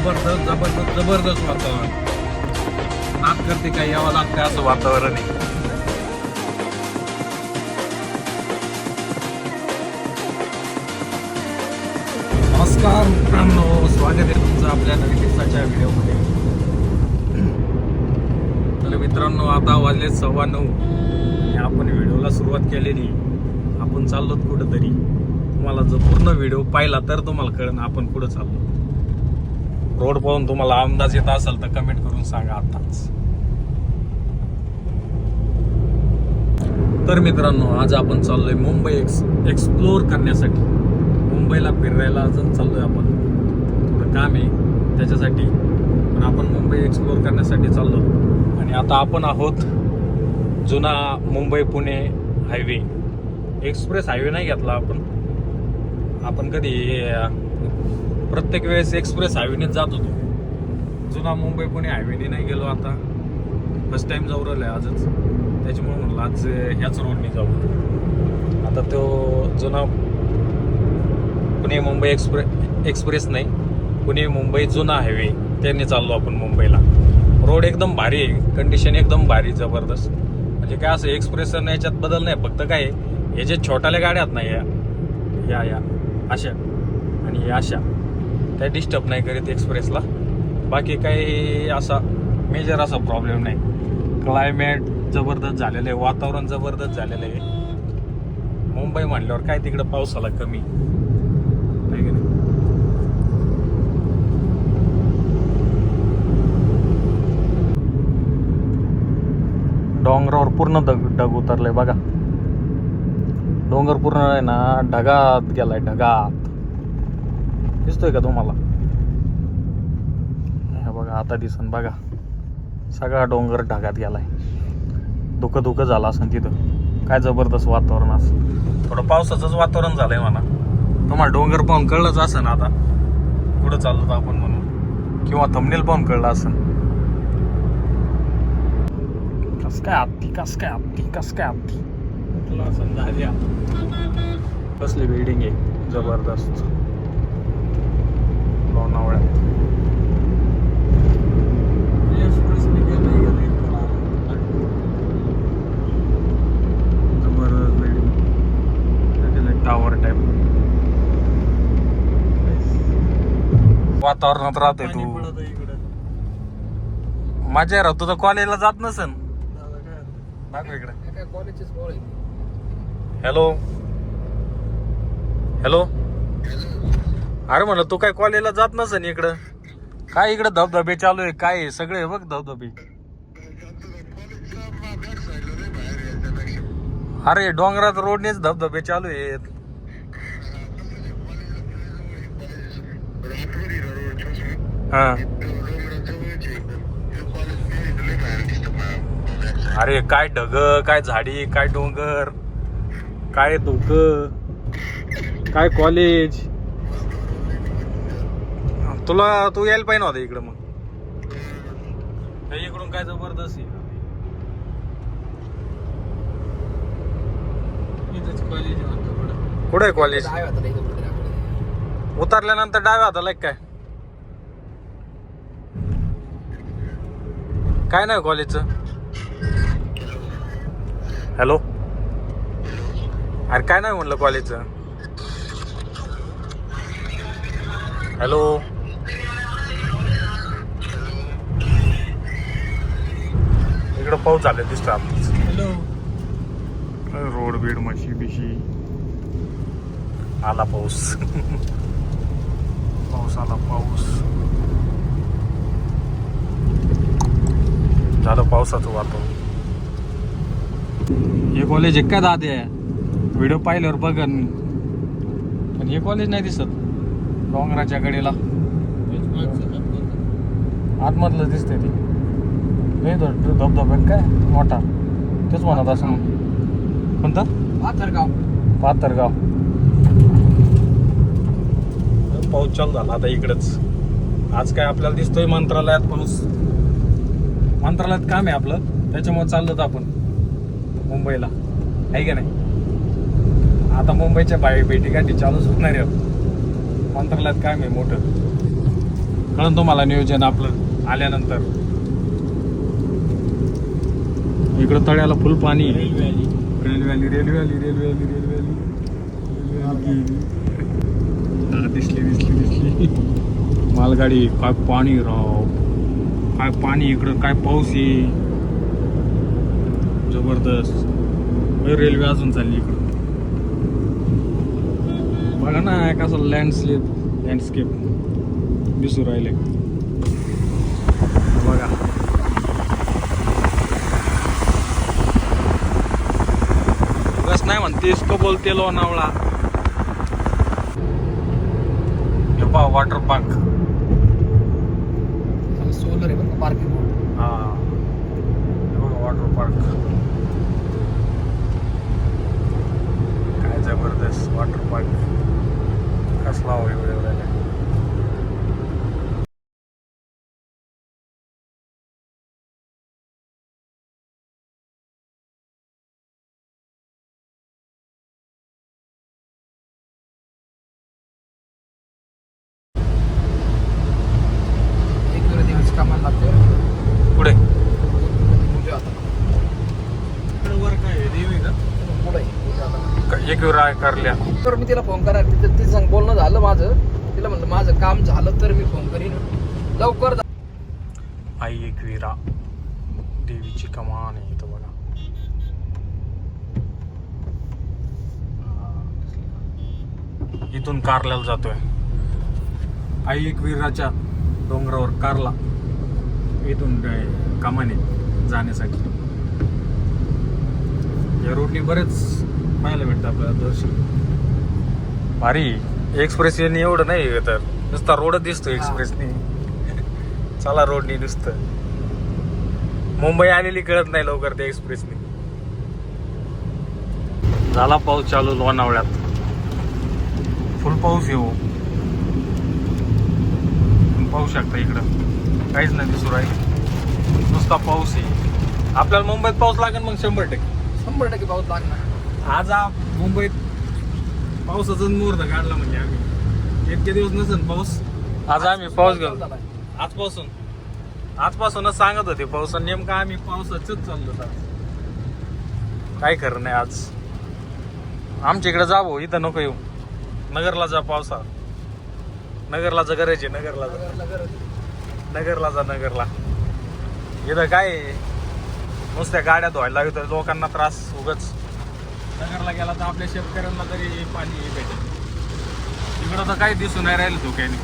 जबरदस्त वातावरण. नाद करते काय यावं लागतं असं वातावरण आहे. नमस्कार मित्रांनो, स्वागत आहे तुमचं आपल्या नवीन दिवसाच्या व्हिडिओमध्ये. तर मित्रांनो, आता वाजले 9:15 आणि आपण व्हिडिओला सुरुवात केलेली. आपण चाललो कुठंतरी. तुम्हाला जर पूर्ण व्हिडिओ पाहिला तर तुम्हाला कळेल आपण कुठं चाललो. रोड पाहून तुम्हाला अंदाज येत असेल तर कमेंट करून सांगा आताच. तर मित्रांनो, आज आपण चाललोय मुंबई एक्सप्लोर करण्यासाठी. मुंबईला फिरायला अजून चाललोय आपण. थोडं काम आहे त्याच्यासाठी, पण आपण मुंबई एक्सप्लोर करण्यासाठी चाललो. आणि आता आपण आहोत जुना Mumbai Pune highway. Express highway नाही घेतला आपण कधी प्रत्येक वेळेस एक्सप्रेस हायवेनेच जात होतो. जुना मुंबई पुणे हायवेने नाही गेलो. आता फर्स्ट टाइम जाऊ राहिलो आहे आजच. त्याच्यामुळे म्हणलं आज ह्याच रोडने जाऊ. आता तो जुना पुणे मुंबई एक्सप्रेस नाही, पुणे मुंबई जुना हायवे, त्यांनी चाललो आपण मुंबईला. रोड एकदम भारी आहे, कंडिशन एकदम भारी, जबरदस्त. म्हणजे काय असं एक्सप्रेस याच्यात बदल नाही, फक्त काय हे जे छोट्याल्या गाड्या आहेत ना, या अशा आणि अशा काही डिस्टर्ब नाही करीत एक्सप्रेसला. बाकी काही असा मेजर असा प्रॉब्लेम नाही. क्लायमेट जबरदस्त झालेलं आहे, वातावरण जबरदस्त झालेलं आहे. मुंबई म्हटल्यावर काय तिकडं पावसाला कमी नाही. डोंगरावर पूर्ण ढग उतरले बघा. डोंगर पूर्ण आहे ना ढगात गेलाय, ढगात. दिसतोय का तुम्हाला? हे बघा, आता दिसन बघा. सगळा डोंगर ढगात गेलाय. धुकं झालं असं तिथं. काय जबरदस्त वातावरण असं. थोडं पावसाचंच वातावरण झालंय म्हणा. तुम्हाला डोंगर पाहून कळलंच असं ना आता कुठं चाललो आपण म्हणून, किंवा थंबनेल पाहून कळलं असं. कस काय आपती तुला समजा. कसली बिल्डिंग आहे जबरदस्त लोणावळ्यात. जबरदस्त बिल्डिंग, टावर टाईप वातावरणात राहतोय तू. मजा राहतो तर कॉलेजला जात नसन. दाखव इकडे. हॅलो अरे म्हणलं तू काय कॉलेजला जात नसन इकडं. काय इकडं धबधबे चालू आहे, काय आहे सगळे बघ धबधबे. अरे डोंगरात रोडनेच धबधबे चालू आहेत. हा, अरे काय ढग, काय झाडी, काय डोंगर, काय धुकं, काय कॉलेज. तू यायला पाहिजे नव्हतं इकडं. मग इकडून काय जबरदस्त आहे. कुठे आहे कॉलेज? उतरल्यानंतर डाव्या हाताला काय काय नाही कॉलेजचं. हॅलो, अरे काय नाही म्हणलं कॉलेजचं. हॅलो, इकडं पाऊस झाले दिसतो आपलीच. रोड बीड मशी बिशी आला पाऊस. पाऊस आला, पाऊस झालं पावसाचं वातावरण. हे कॉलेज आहे काय दादे? व्हिडिओ पाहिल्यावर बघन, पण हे कॉलेज नाही दिसत डोंगराच्या कडेला. आतमधलं दिसतंय ते. नाही धबधबा काय मोठा, तेच म्हणत असं. कोणता? पाथरगाव. पाऊस चालू झाला आता इकडंच. आज काय आपल्याला दिसतोय मंत्रालयात पाऊस. मंत्रालयात काम आहे आपलं, त्याच्यामुळे चाललोत आपण मुंबईला, आहे का नाही. आता मुंबईच्या भेटीगाठी चालूच होणार आहे. मंत्रालयात काम आहे मोठं. कळण तुम्हाला नियोजन आपलं आल्यानंतर. इकडं तळ्याला फुल पाणी. रेल्वे आली. दिसली मालगाडी. काय पाणी राव, काय पाणी इकडं, काय पाऊस आहे जबरदस्त. रेल्वे अजून चालली इकडं. बघा ना कसं लँडस्केप दिसू राहिले बघा. बस नाही म्हणते इसको बोलते लोणावळा. हे पहा वॉटर पार्क. सोलर आहे बघा पार्किंग. हा वॉटर पार्क काय जबरदस्त वॉटर पार्क. कसला हो एवढं कामाला लागते पुढे. पुढे आता वर काय देवी का पुढे आता. एक वेळ करल्या. तर मी तिला फोन करा. ती सांग बोलणं झालं माझं. तिला म्हणलं माझं काम झालं तर मी फोन करीन लवकर. आई एकविरा देवीची कमान आहे इथं बघा. इथून कारल्याला जातोय. आई एकविराच्या डोंगरावर कारला. इथून काय कमाने जाण्यासाठी. या रोडनी बरेच पाहायला भेटतं आपल्याला दर्शन. भारी एक्सप्रेस येणे एवढं नाही तर नुसता रोडच दिसतो एक्सप्रेसनी. चला रोडनी नुसतं. मुंबई आलेली कळत नाही लवकर त्या एक्सप्रेसनी. झाला पाऊस चालू लोणावळ्यात. फुल पाऊस येऊ. पाहू शकता इकडं काहीच नाही दिसू राहील. नुसता पाऊस आहे. आपल्याला मुंबईत पाऊस लागेल मग 100% पाऊस लागणार. आज मुंबईत पावसाचा मुहूर्त काढला म्हणजे आम्ही. इतके दिवस नसेल पाऊस. आज आम्ही पाऊस घेऊन आजपासूनच सांगत होते पाऊस. नेमका आम्ही पावसाच चाललो. काय खरं नाही आज. आमच्या इकडे जा भाऊ. इथं नको येऊ. नगरला जा पावसा. नगरला जा गरज आहे. नगरला जा नगरला. इथं काय नुसत्या गाड्या धुवायला लागत लोकांना त्रास उगच. नगरला गेला तर आपल्या शेतकऱ्यांना तरी पाणी भेटेल. इकडं तर काही दिसून नाही राहिलं धोक्याने.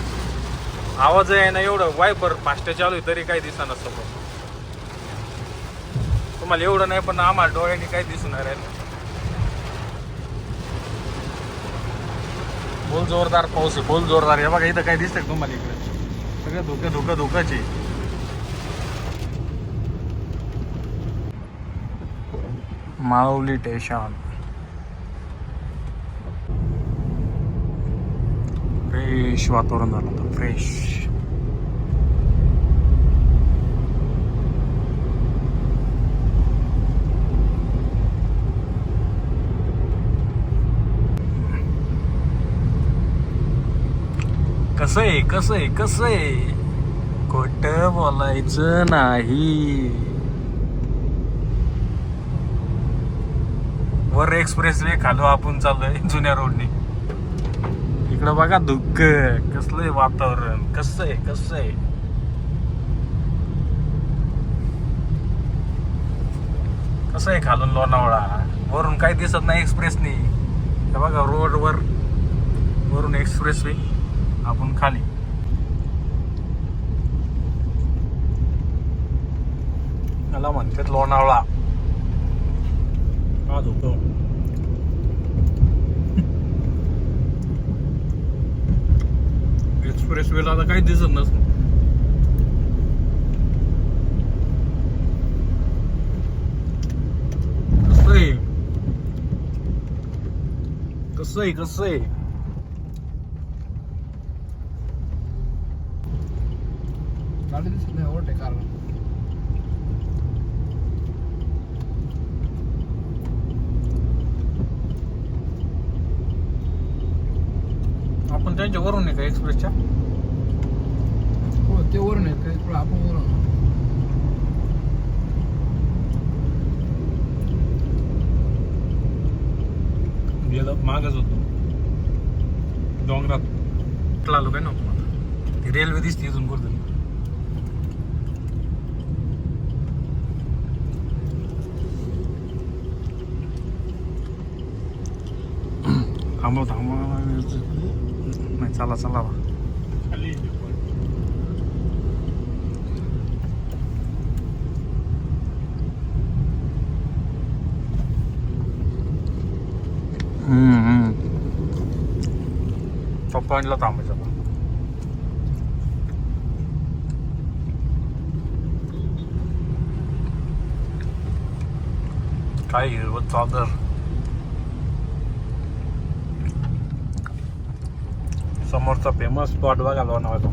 आवाज आहे ना एवढं वायपर फास्ट चालू आहे तरी काही दिसा नसतं. तुम्हाला एवढं नाही पण आम्हाला डोळ्यांनी काही दिसून नाही राहिलं. बोल जोरदार पाऊस आहे. बोल जोरदार. हे बघा इथं काय दिसतंय तुम्हाला इकडे सगळं धोकंच आहे. माऊली स्टेशन. फ्रेश वातावरण झालं होतं. फ्रेश. कसं आहे खोटं बोलायचं नाही. वर एक्सप्रेस वे खालो आपण चाललोय जुन्या रोडने. इकडं बघा धुक्क. कसलंय वातावरण. कसं आहे खालून लोणावळा. वरून काही दिसत नाही एक्सप्रेसनी. हे बघा रोडवर वरून एक्सप्रेस वे आपण खाली. मला म्हणतात लोणावळा. आज होतो एक्सप्रेस वेला आता काही दिसत नसतं. कसं आहे गाडी दिसत नाही. ओव्हरटेक कारण आपण त्यांच्या वरून आहे का एक्सप्रेसच्या. ते वरून आहे काही थोडं आपण वरून गेलं मागच होतो डोंगरात आलो काय नव्हतं मला ती रेल्वे दिसते इथून कुठं थांबव नाही चला चला खाली पॉईंटला थांबायचं आता काय हिरवत चादर समोरचा फेमस स्पॉट बघा लोणावळा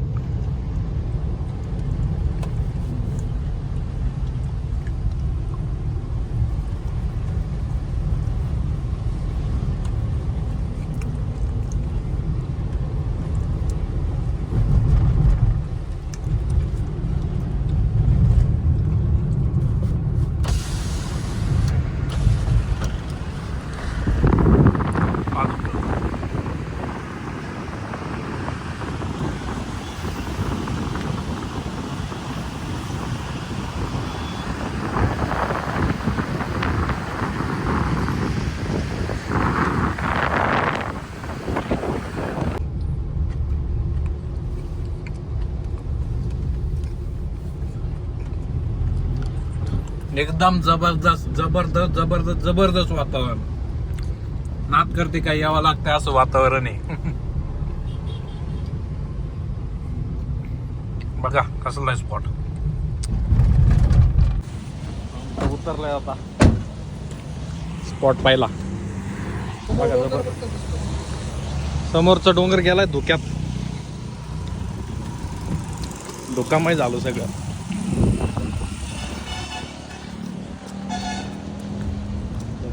एकदम जबरदस्त जबरदस्त जबरदस्त जबरदस्त वातावरण नात करते काय यावं लागतं असं वातावरण आहे बघा कसला स्पॉट उतरलाय आता स्पॉट पाहिला बघा जबरदस्त समोरचा डोंगर गेलाय धुक्यात धुकामय झालो सगळं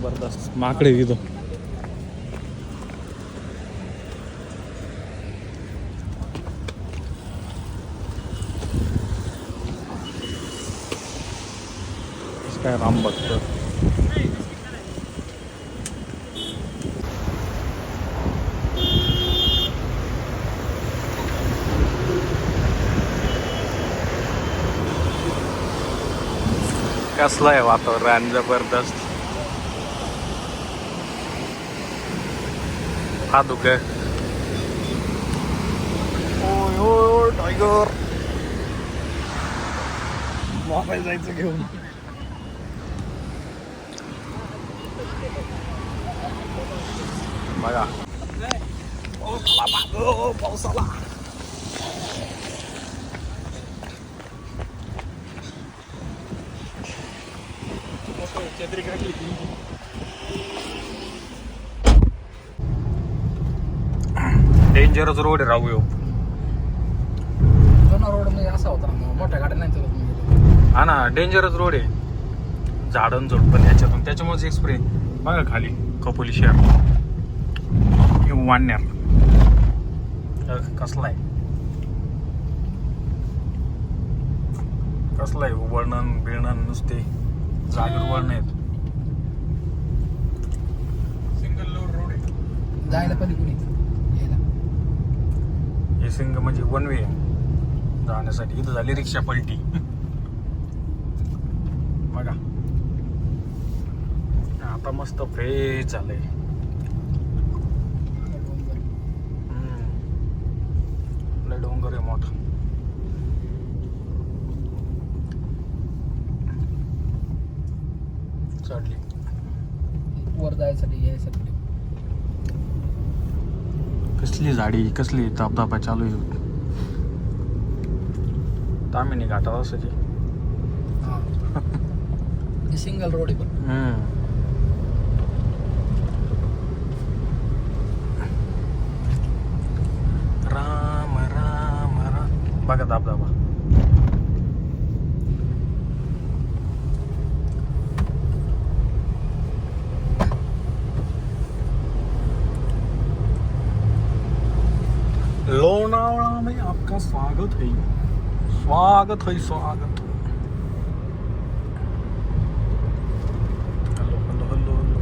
जबरदस्त माकडे तिथं काय राम भक्त कसलं आहे वातावरण जबरदस्त हा दुख आहे ओय टायगर मोबाईल जायचं घेऊन बघा पाऊस आला डेंजरस रोड आहे राहू रोड मध्ये असा होता मोठ्या गाड्या नाही चालत हा ना डेंजरस रोड आहे झाडण झोडपण याच्यातून त्याच्यामुळेच एक्सप्रे बघा खाली कपोली शहर वाढण्यार कसला आहे कसला आहे वर्णन बिळणन नुसते जागेवर वळण आहेत सिंगल रोड आहे जायला पाहिजे कुणी यायला हे सिंग म्हणजे वन वे जाण्यासाठी इथं झाली रिक्षा पलटी बघा आता मस्त फ्रेश झालंय डोंगर आहे मोठा चढली वर जायसाठी यायसाठी कसली झाडी कसली तापतापा चालू आहे तामिनी घाटात असायची सिंगल रोड आहे पण राम राम राम बघा दाबदाबा लोनावळा में आपका स्वागत है स्वागत है स्वागत. Hello hello hello hello.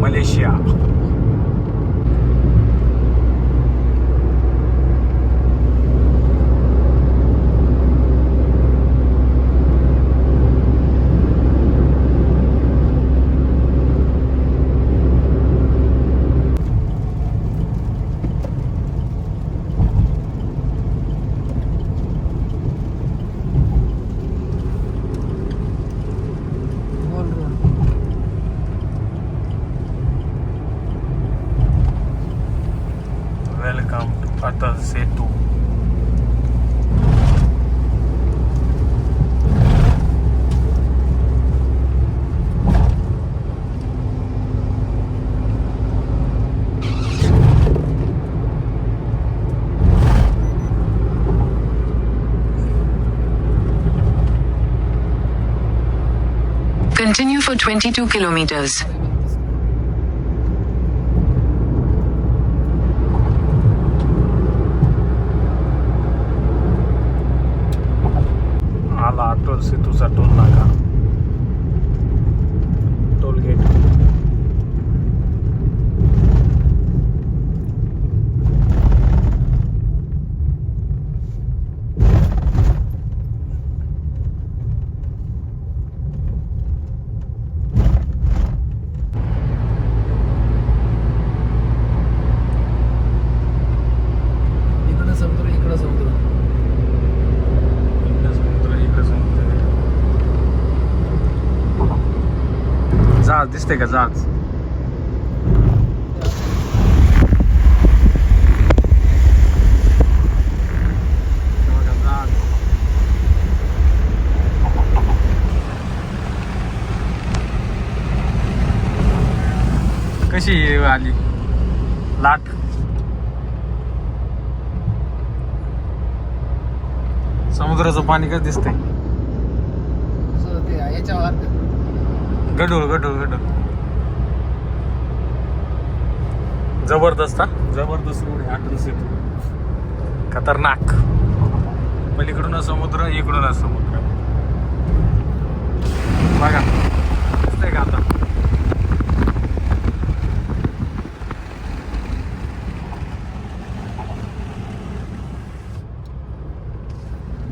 Malaysia. बोल road. Welcome to Atal Setu. Continue for 22 kilometers. आला अटल सेतूचा टोल नाका. Toll gate. इकडं समुद्र इकडं समुद्र. इकडे समुद्र इकडे समुद्र. जहाज दिसते का जहाज? कशी आली लाट? समुद्राचं पाणी कसं दिसतंय? कसं ते याच्यावर गडूळ गडूळ गडूळ. जबरदस्त हा? जबरदस्त रोड आहे अटल सेतू. खतरनाक. पलीकडून समुद्र इकडून समुद्र. बघा दिसतंय का आता?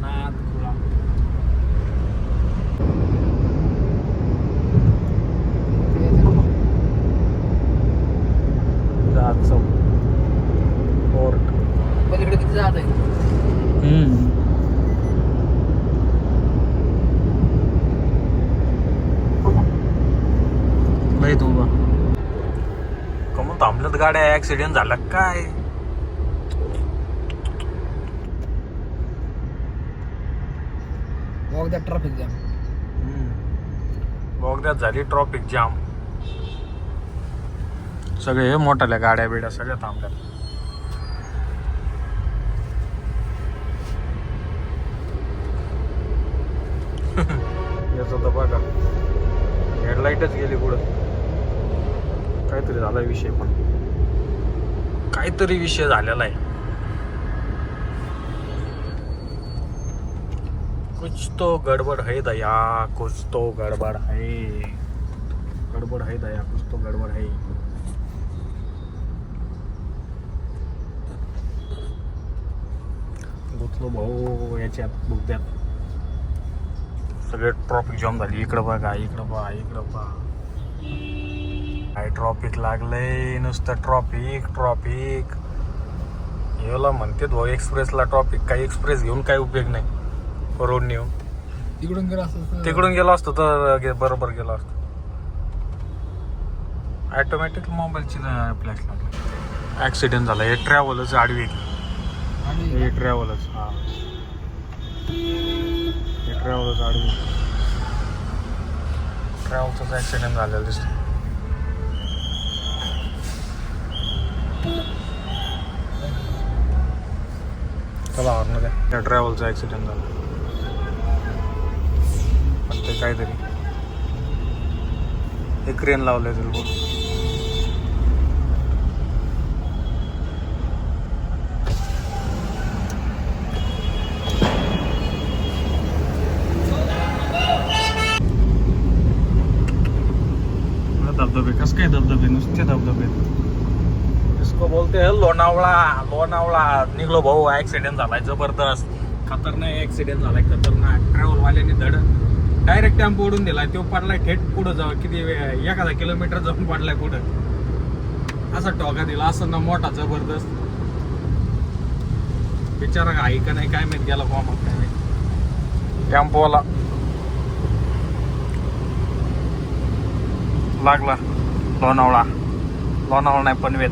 नादखुळा. जहाज चौक. पोर्ट. पलीकडे किती जहाज आहे? नाही तू उभा. कमून थांबल्यात गाड्या? ऍक्सिडेंट झाला काय? बोगद्यात ट्रॅफिक जाम. बोगद्यात झाली ट्रॉफिक जाम. सगळे हे मोठ्याल्या गाड्या बिड्या सगळ्या थांबल्यात. याचं तर बघा हेडलाईटच गेली पुढं. काहीतरी झाला विषय. पण काहीतरी विषय झालेला आहे. कुछ तो गड़बड़ है दया, कुछ तो गड़बड़ है. गड़बड़ है दया, कुछ तो गड़बड़ है. गुतलो भाऊ याच्यात बुगद्यात. सगळे ट्रॉफिक जाम झाली. इकडं बघा इकडं पहा इकडं पहा. काय ट्रॉफिक लागलंय नुसतं ट्रॉफिक याला म्हणते भाऊ एक्सप्रेसला ट्रॉफिक. काही एक्सप्रेस घेऊन काही उपयोग नाही रोड नेऊन. तिकडून गेला असं तिकडून गेलो असतो तर बरोबर गेलो असतो. ऑटोमॅटिक मोबाईलची फ्लॅश लागली. ऍक्सिडेंट झाला. हे ट्रॅव्हलच आडवी हे ट्रॅव्हलच हा हे ट्रॅव्हलच आडवी ट्रॅव्हलचाच ऍक्सिडेंट झालेला दिसतो. चला हॉर्न द्या. त्या ट्रॅव्हलचा ऍक्सिडेंट झाला. ते काहीतरी हे क्रेन लावलंय तिला बोल. धबधबे कसं काय धबधबे नुसते धबधबे. इसको बोलते हैं लोणावळा निघलो भाऊ. ऍक्सिडेंट झालाय जबरदस्त खतरनाक ऍक्सिडेंट झालाय खतरनाक. ट्रॅव्हल वाल्याने धड डायरेक्ट टेम्पो ओढून दिलाय. तो पडलाय थेट पुढं जाऊ किती 1000 किलोमीटर जाऊन पडलाय पुढं. असा टोका दिला असं ना मोठा जबरदस्त. बिचारा घाई का नाही काय माहित गेला मग काय माहित. टेम्पोवाला लागला लोणावळा नाही पनवेल.